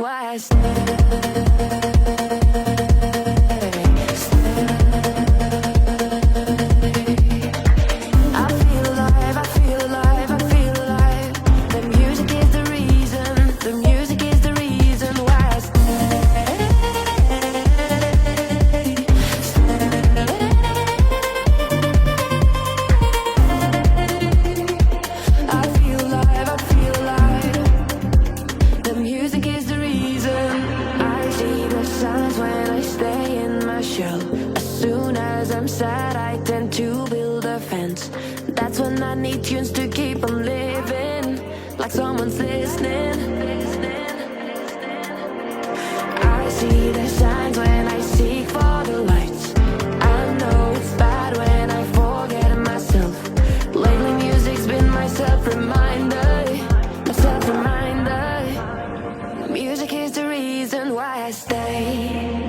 why I stay. As soon as I'm sad, I tend to build a fence. That's when I need tunes to keep on living, like someone's listening. I see the signs when I seek for the lights. I know it's bad when I forget myself. Lately music's been my self-reminder, my self-reminder. Music is the reason why I stay.